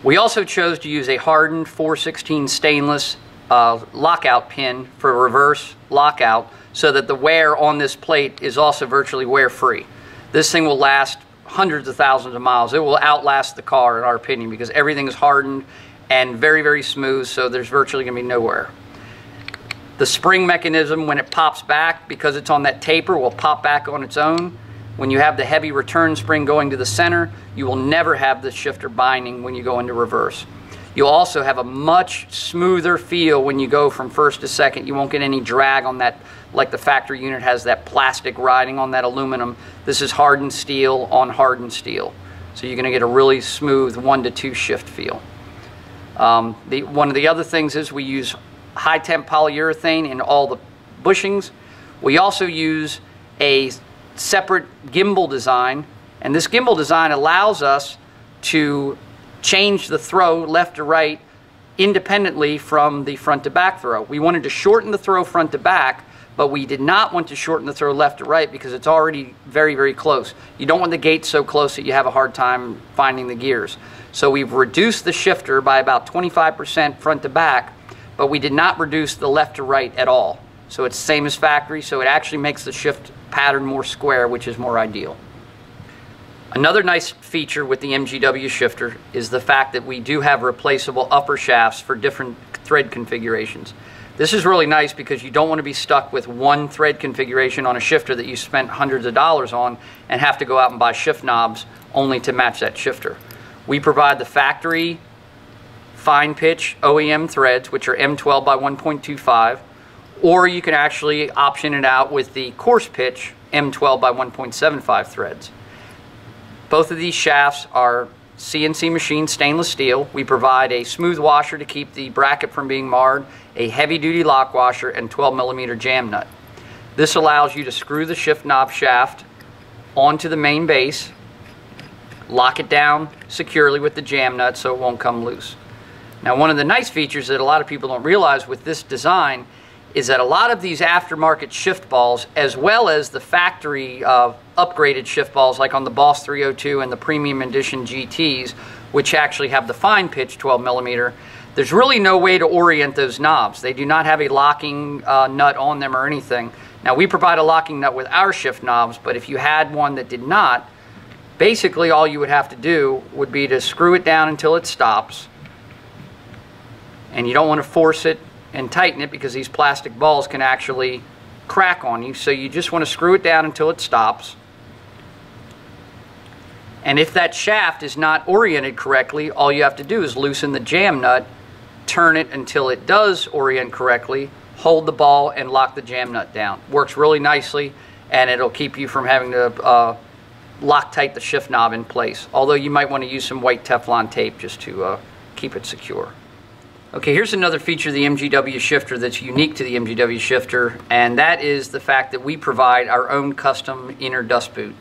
We also chose to use a hardened 416 stainless lockout pin for reverse lockout so that the wear on this plate is also virtually wear free. This thing will last hundreds of thousands of miles. It will outlast the car in our opinion because everything is hardened and very, very smooth, so there's virtually going to be no wear. The spring mechanism, when it pops back, because it's on that taper, will pop back on its own. When you have the heavy return spring going to the center, you will never have the shifter binding when you go into reverse. You'll also have a much smoother feel when you go from first to second. You won't get any drag on that, like the factory unit has that plastic riding on that aluminum. This is hardened steel on hardened steel. So you're going to get a really smooth 1-to-2 shift feel. One of the other things is we use high temp polyurethane in all the bushings. We also use a separate gimbal design, and this gimbal design allows us to change the throw left to right independently from the front to back throw. We wanted to shorten the throw front to back, but we did not want to shorten the throw left to right because it's already very, very close. You don't want the gate so close that you have a hard time finding the gears. So we've reduced the shifter by about 25% front to back, but we did not reduce the left to right at all. So it's the same as factory, so it actually makes the shift pattern more square, which is more ideal. Another nice feature with the MGW shifter is the fact that we do have replaceable upper shafts for different thread configurations. This is really nice because you don't want to be stuck with one thread configuration on a shifter that you spent hundreds of dollars on and have to go out and buy shift knobs only to match that shifter. We provide the factory fine pitch OEM threads, which are M12 by 1.25, or you can actually option it out with the coarse pitch M12 by 1.75 threads. Both of these shafts are CNC machined stainless steel. We provide a smooth washer to keep the bracket from being marred, a heavy duty lock washer, and 12mm jam nut. This allows you to screw the shift knob shaft onto the main base, lock it down securely with the jam nut so it won't come loose. Now, one of the nice features that a lot of people don't realize with this design is that a lot of these aftermarket shift balls, as well as the factory upgraded shift balls like on the Boss 302 and the Premium Edition GTs, which actually have the fine pitch 12mm, there's really no way to orient those knobs. They do not have a locking nut on them or anything. Now, we provide a locking nut with our shift knobs, but if you had one that did not, basically all you would have to do would be to screw it down until it stops. And you don't want to force it and tighten it because these plastic balls can actually crack on you. So you just want to screw it down until it stops. And if that shaft is not oriented correctly, all you have to do is loosen the jam nut, turn it until it does orient correctly, hold the ball, and lock the jam nut down. Works really nicely, and it'll keep you from having to Loctite the shift knob in place. Although you might want to use some white Teflon tape just to keep it secure. Okay, here's another feature of the MGW shifter that's unique to the MGW shifter, and that is the fact that we provide our own custom inner dust boot.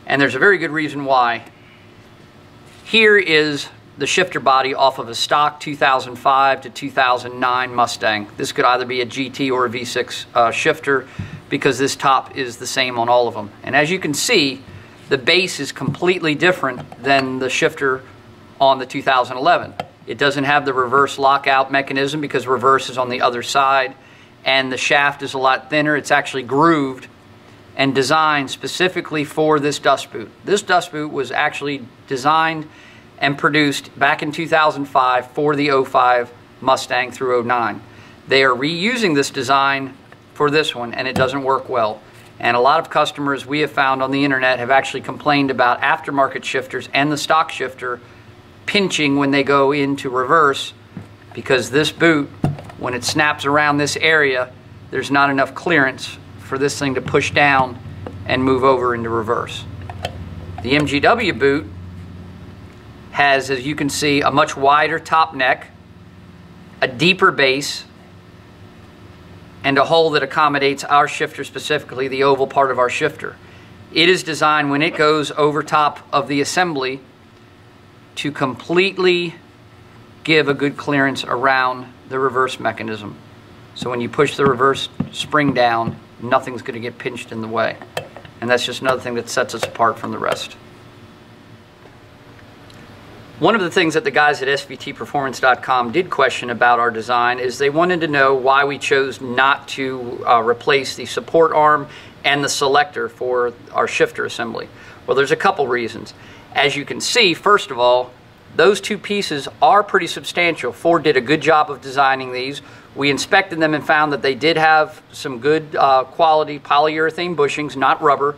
And there's a very good reason why. Here is the shifter body off of a stock 2005 to 2009 Mustang. This could either be a GT or a V6 shifter because this top is the same on all of them. And as you can see, the base is completely different than the shifter on the 2011. It doesn't have the reverse lockout mechanism because reverse is on the other side, and the shaft is a lot thinner. It's actually grooved and designed specifically for this dust boot. This dust boot was actually designed and produced back in 2005 for the 05 Mustang through 09. They are reusing this design for this one, and it doesn't work well. And a lot of customers we have found on the internet have actually complained about aftermarket shifters and the stock shifter pinching when they go into reverse because this boot, when it snaps around this area, there's not enough clearance for this thing to push down and move over into reverse. The MGW boot has, as you can see, a much wider top neck, a deeper base, and a hole that accommodates our shifter specifically, the oval part of our shifter. It is designed when it goes over top of the assembly to completely give a good clearance around the reverse mechanism. So when you push the reverse spring down, nothing's going to get pinched in the way. And that's just another thing that sets us apart from the rest. One of the things that the guys at SVTPerformance.com did question about our design is they wanted to know why we chose not to replace the support arm and the selector for our shifter assembly. Well, there's a couple reasons. As you can see, first of all, those two pieces are pretty substantial. Ford did a good job of designing these. We inspected them and found that they did have some good quality polyurethane bushings, not rubber.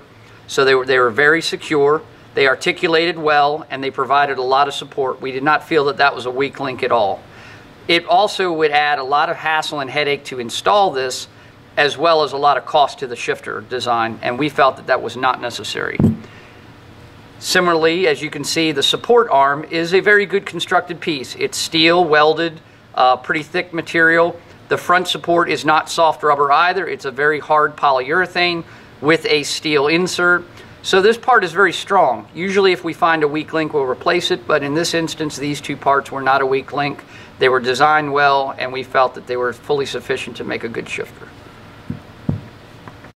So they were very secure. They articulated well, and they provided a lot of support. We did not feel that that was a weak link at all. It also would add a lot of hassle and headache to install this, as well as a lot of cost to the shifter design, and we felt that that was not necessary. Similarly, as you can see, the support arm is a very good constructed piece. It's steel, welded, pretty thick material. The front support is not soft rubber either. It's a very hard polyurethane with a steel insert. So this part is very strong. Usually if we find a weak link, we'll replace it, but in this instance, these two parts were not a weak link. They were designed well, and we felt that they were fully sufficient to make a good shifter.